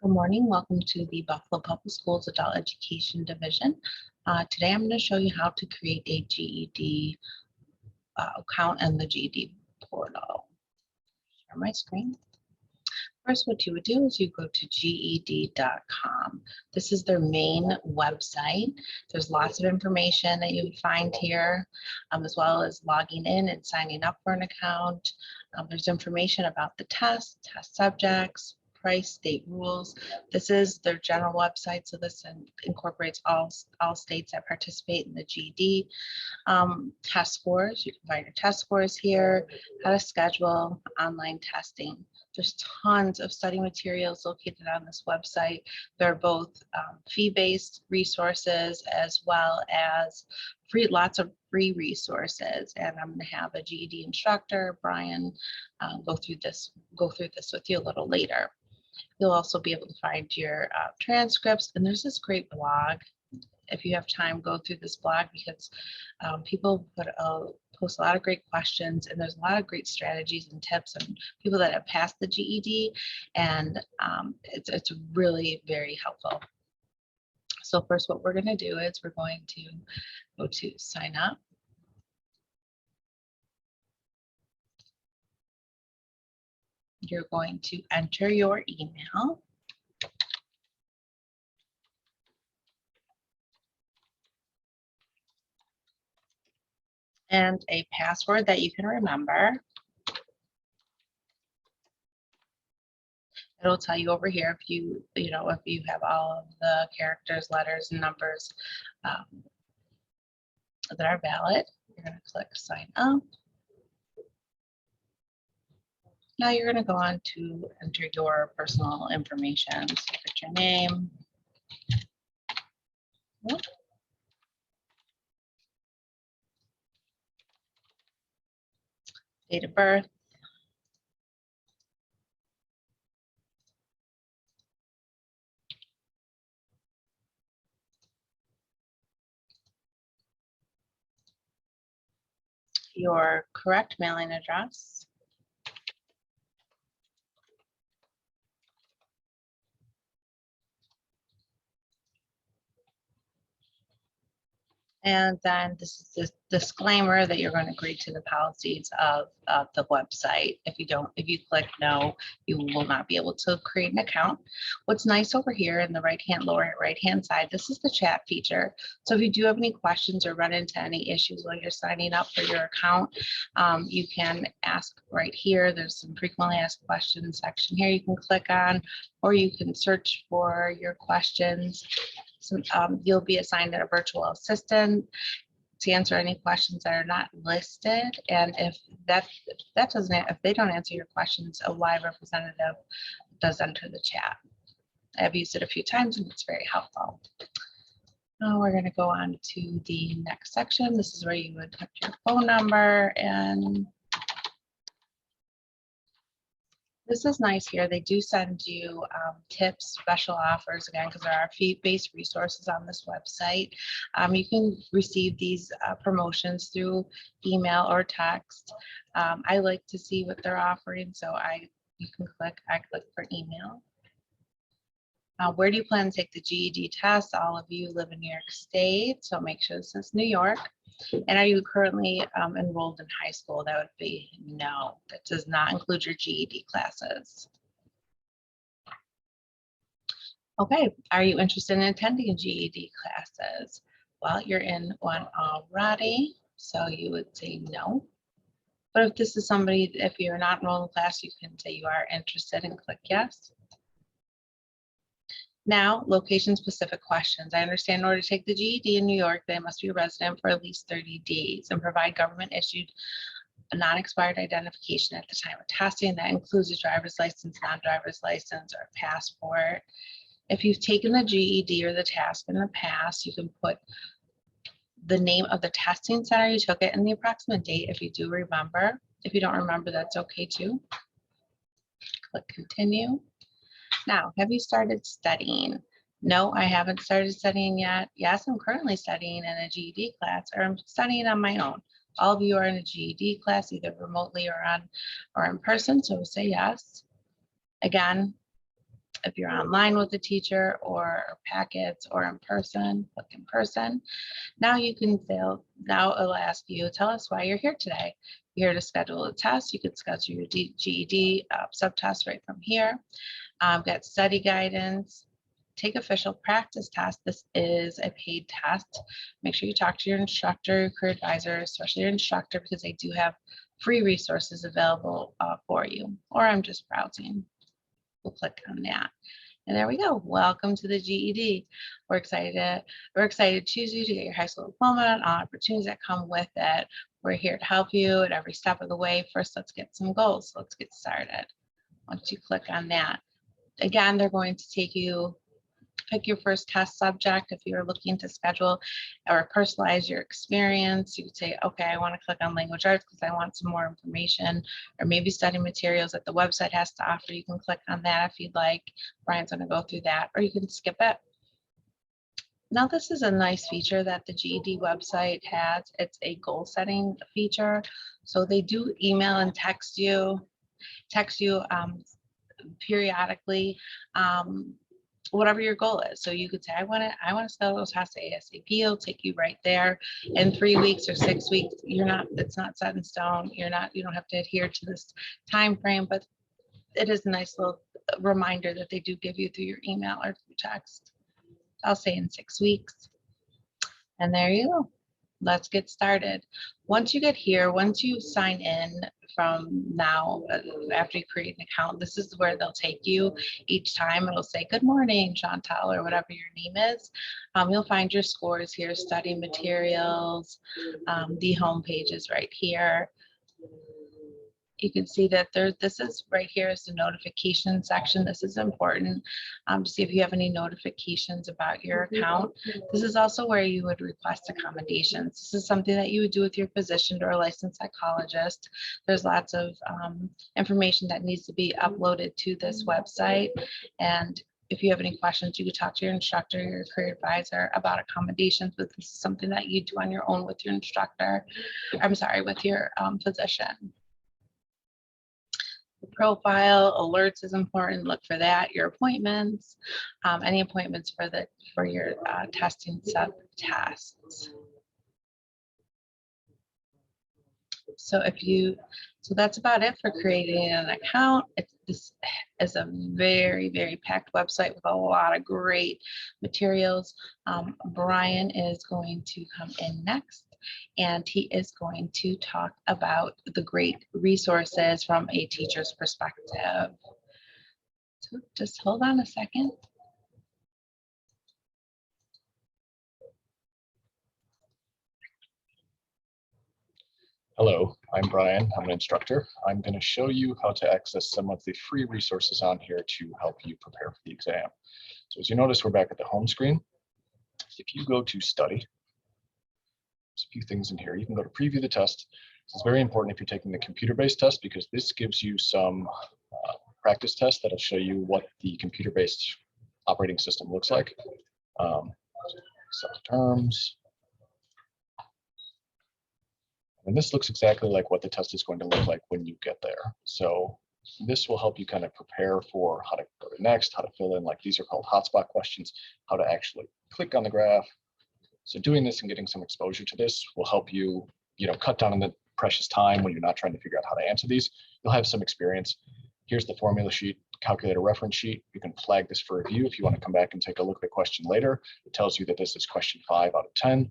Good morning. Welcome to the Buffalo Public Schools Adult Education Division. Today I'm going to show you how to create a GED account in the GED portal. Share my screen. First, what you would do is you go to GED.com. This is their main website. There's lots of information that you would find here, as well as logging in and signing up for an account. There's information about the test subjects, price, state rules. This is their general website, so this incorporates all states that participate in the GED. Test scores, you can find your test scores here, how to schedule online testing. There's tons of study materials located on this website. They're both fee-based resources as well as lots of free resources. And I'm going to have a GED instructor, Brian, go through this with you a little later. You'll also be able to find your transcripts, and there's this great blog. If you have time, go through this blog because people post a lot of great questions, and there's a lot of great strategies and tips and people that have passed the GED, and it's really very helpful. So first, what we're going to do is we're going to go to sign up. You're going to enter your email. And a password that you can remember. It'll tell you over here if you have all of the characters, letters, and numbers that are valid. You're going to click sign up. Now you're going to go on to enter your personal information. So put your name. Date of birth. Your correct mailing address. And then this is the disclaimer that you're going to agree to the policies of the website. If you click no, you will not be able to create an account. What's nice over here in the lower right hand side, this is the chat feature. So if you do have any questions or run into any issues while you're signing up for your account, you can ask right here. There's some frequently asked questions section here you can click on, or you can search for your questions. So, you'll be assigned a virtual assistant to answer any questions that are not listed. And if they don't answer your questions, a live representative does enter the chat. I've used it a few times and it's very helpful. Now we're going to go on to the next section. This is where you would put your phone number, and this is nice here. They do send you tips, special offers, again, because there are fee-based resources on this website. You can receive these promotions through email or text. I like to see what they're offering, so I click for email. Where do you plan to take the GED test? All of you live in New York State, so make sure this is New York. And are you currently enrolled in high school? That would be no. That does not include your GED classes. Okay, are you interested in attending GED classes? Well, you're in one already, so you would say no. But if this is if you're not enrolled in class, you can say you are interested and click yes. Now, location-specific questions. I understand in order to take the GED in New York, they must be a resident for at least 30 days and provide government-issued non-expired identification at the time of testing. That includes a driver's license, non-driver's license, or passport. If you've taken the GED or the test in the past, you can put the name of the testing center you took it and the approximate date if you do remember. If you don't remember, that's okay too. Click continue. Now, have you started studying? No, I haven't started studying yet. Yes, I'm currently studying in a GED class, or I'm studying on my own. All of you are in a GED class, either remotely or in person, so we'll say yes. Again, If you're online with a teacher or packets or in person, click in person. Now you can now it'll ask you, tell us why you're here today. You're here to schedule a test. You could schedule your GED subtest right from here. Got study guidance, take official practice test. This is a paid test. Make sure you talk to your instructor, your career advisor, especially your instructor, because they do have free resources available for you. Or I'm just browsing. We'll click on that. And there we go. Welcome to the GED. We're excited to choose you to get your high school diploma and all opportunities that come with it. We're here to help you at every step of the way. First, let's get some goals. Let's get started. Once you click on that, again, they're going to take you, pick your first test subject. If you're looking to schedule or personalize your experience, you could say, okay, I want to click on language arts because I want some more information, or maybe study materials that the website has to offer. You can click on that if you'd like. Brian's going to go through that, or you can skip it. Now, this is a nice feature that the GED website has. It's a goal setting feature. So they do email and text you periodically, whatever your goal is. So you could say, I want to schedule those tests ASAP. It'll take you right there in 3 weeks or 6 weeks. It's not set in stone. You don't have to adhere to this time frame, but it is a nice little reminder that they do give you through your email or through text. I'll say in 6 weeks. And there you go. Let's get started. Once you get here, once you sign in from now, after you create an account, this is where they'll take you each time. It'll say, good morning, Chantal, or whatever your name is. You'll find your scores here, study materials, the home page is right here. You can see that this is right here is the notification section. This is important to see if you have any notifications about your account. This is also where you would request accommodations. This is something that you would do with your physician or a licensed psychologist. There's lots of information that needs to be uploaded to this website. And if you have any questions, you could talk to your instructor, your career advisor about accommodations, but this is something that you do on your own with your instructor. With your physician. Profile alerts is important. Look for that. Your appointments, any appointments for your testing subtests. So that's about it for creating an account. This is a very, very packed website with a lot of great materials. Brian is going to come in next, and he is going to talk about the great resources from a teacher's perspective. So just hold on a second. Hello, I'm Brian. I'm an instructor. I'm going to show you how to access some of the free resources on here to help you prepare for the exam. So as you notice, we're back at the home screen. If you go to study, there's a few things in here. You can go to preview the test. This is very important if you're taking the computer-based test, because this gives you some practice tests that'll show you what the computer-based operating system looks like. Set terms. And this looks exactly like what the test is going to look like when you get there. So this will help you kind of prepare for how to go to next, how to fill in, like these are called hotspot questions, how to actually click on the graph. So doing this and getting some exposure to this will help you, cut down on the precious time when you're not trying to figure out how to answer these. You'll have some experience. Here's the formula sheet, calculator reference sheet. You can flag this for review if you want to come back and take a look at the question later. It tells you that this is question 5 out of 10.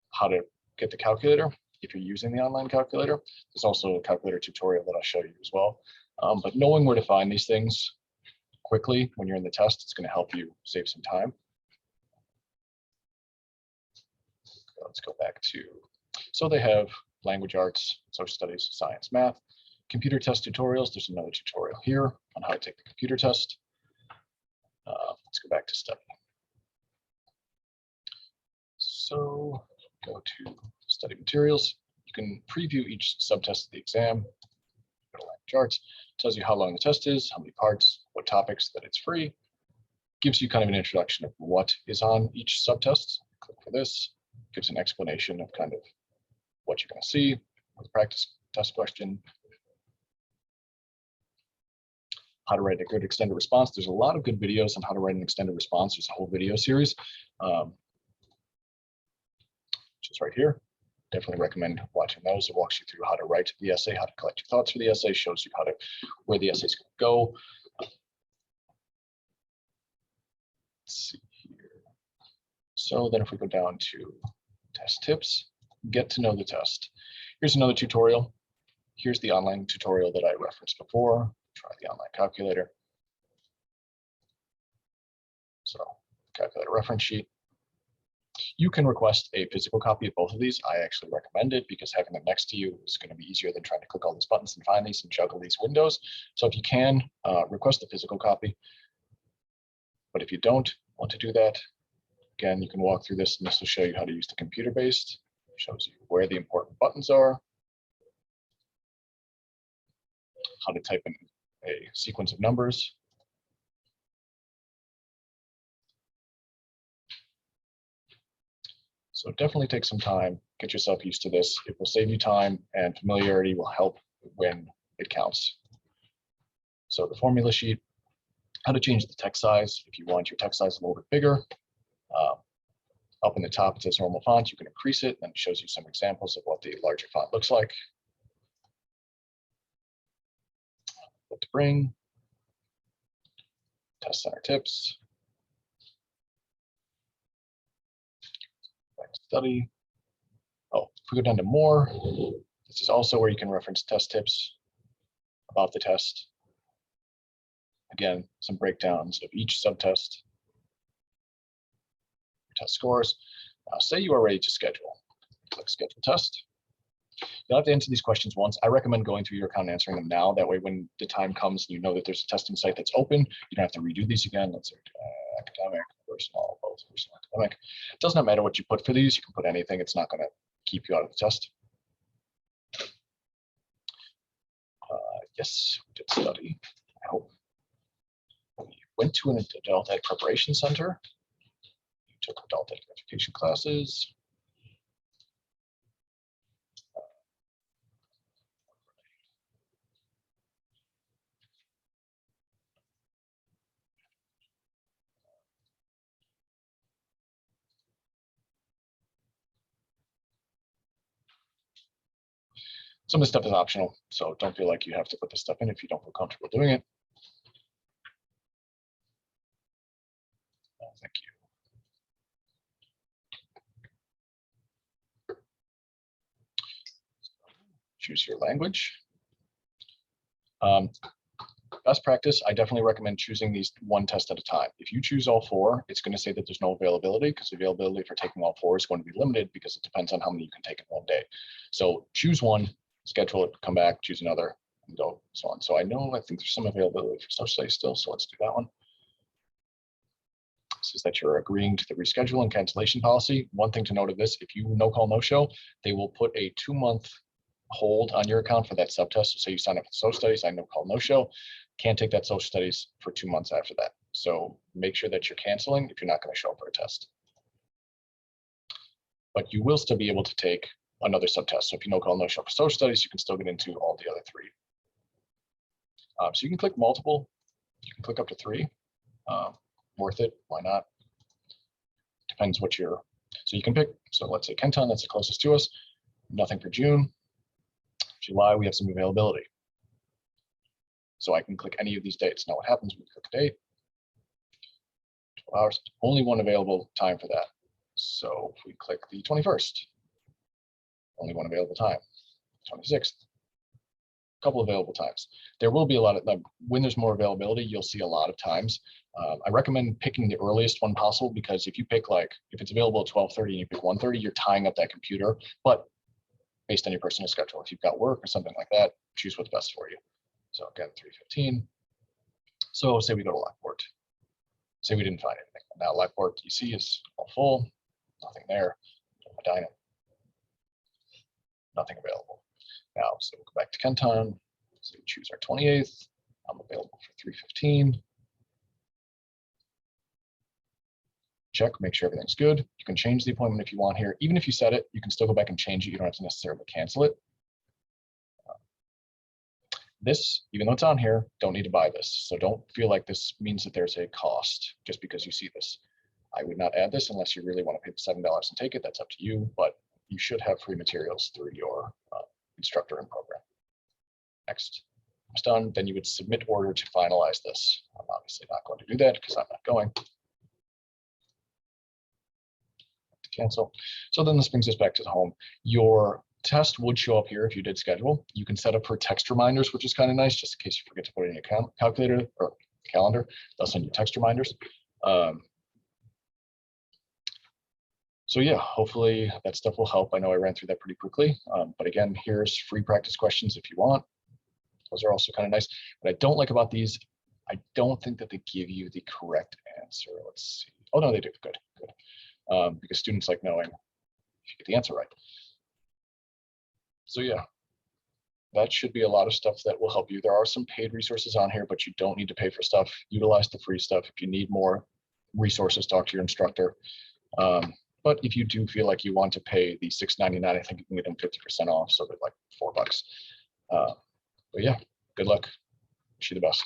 How to get the calculator if you're using the online calculator. There's also a calculator tutorial that I'll show you as well. But knowing where to find these things quickly when you're in the test, it's going to help you save some time. Let's go back to, so they have language arts, social studies, science, math, computer test tutorials. There's another tutorial here on how to take the computer test. Let's go back to study. So go to study materials. You can preview each subtest of the exam. Go to language arts. Tells you how long the test is, how many parts, what topics, that it's free. Gives you kind of an introduction of what is on each subtest. Click for this. Gives an explanation of kind of what you're going to see with practice test question. how to write a good extended response. There's a lot of good videos on how to write an extended response. There's a whole video series, which is right here. Definitely recommend watching those. It walks you through how to write the essay, how to collect your thoughts for the essay, shows you where the essay is going to go. Let's see here. So then if we go down to test tips, get to know the test. Here's another tutorial. Here's the online tutorial that I referenced before. Try the online calculator. So calculator reference sheet. You can request a physical copy of both of these. I actually recommend it because having them next to you is going to be easier than trying to click all these buttons and find these and juggle these windows. So if you can, request a physical copy. But if you don't want to do that, again, you can walk through this and this will show you how to use the computer-based. It shows you where the important buttons are, how to type in a sequence of numbers. So definitely take some time, get yourself used to this. It will save you time and familiarity will help when it counts. So the formula sheet, how to change the text size. If you want your text size a little bit bigger, up in the top it says normal font, you can increase it and it shows you some examples of what the larger font looks like. What to bring, test center tips. Study. Oh, if we go down to more, this is also where you can reference test tips about the test. Again, some breakdowns of each subtest, test scores. Say you are ready to schedule. Click schedule test. You'll have to answer these questions once. I recommend going through your account and answering them now. That way, when the time comes and you know that there's a testing site that's open, you don't have to redo these again. Let's say academic, personal, both personal, academic. It does not matter what you put for these. You can put anything. It's not going to keep you out of the test. Yes, we did study. I hope. We went to an adult ed preparation center. You took adult ed education classes. Some of this stuff is optional, so don't feel like you have to put this stuff in if you don't feel comfortable doing it. Thank you. Choose your language. Best practice, I definitely recommend choosing these one test at a time. If you choose all four, it's going to say that there's no availability because availability for taking all four is going to be limited because it depends on how many you can take in one day. So choose one, schedule it, come back, choose another, and go so on. So I think there's some availability for social studies still, so let's do that one. This is that you're agreeing to the reschedule and cancellation policy. One thing to note of this, if you no call, no show, they will put a 2-month hold on your account for that subtest. So say you sign up for social studies, I no call, no show, can't take that social studies for 2 months after that. So make sure that you're canceling if you're not going to show up for a test. But you will still be able to take another subtest. So if you no call, no show for social studies, you can still get into all the other 3. So you can click multiple, you can click up to 3. Worth it, why not? Depends what you're, so you can pick, so let's say Kenton, that's the closest to us, nothing for June. July, we have some availability. So I can click any of these dates. Now what happens when we click a date? 12 hours, only one available time for that. So if we click the 21st, only one available time. 26th, a couple available times. There will be a lot of, when there's more availability, you'll see a lot of times. I recommend picking the earliest one possible because if you pick if it's available at 12:30 and you pick 1:30, you're tying up that computer. But based on your personal schedule, if you've got work or something like that, choose what's best for you. So again, 3:15. So say we go to Lockport. Say we didn't find anything. Now Lockport DC is all full, nothing there. Medina, nothing available. Now, so we'll go back to Kenton. So we choose our 28th. I'm available for 3:15. Check, make sure everything's good. You can change the appointment if you want here. Even if you set it, you can still go back and change it. You don't have to necessarily cancel it. This, even though it's on here, don't need to buy this. So don't feel like this means that there's a cost just because you see this. I would not add this unless you really want to pay the $7 and take it. That's up to you, but you should have free materials through your instructor and program. Next, it's done. Then you would submit order to finalize this. I'm obviously not going to do that because I'm not going. Cancel. So then this brings us back to the home. Your test would show up here if you did schedule. You can set up for text reminders, which is kind of nice, just in case you forget to put it in your calculator or calendar. They'll send you text reminders. So yeah, hopefully that stuff will help. I know I ran through that pretty quickly, but again, here's free practice questions if you want. Those are also kind of nice. What I don't like about these, I don't think that they give you the correct answer. Let's see. Oh no, they do. Good, good. Because students like knowing if you get the answer right. So yeah, that should be a lot of stuff that will help you. There are some paid resources on here, but you don't need to pay for stuff. Utilize the free stuff. If you need more resources, talk to your instructor. But if you do feel like you want to pay the $6.99, I think you can get them 50% off, so they're like $4. But yeah, good luck. Wish you the best.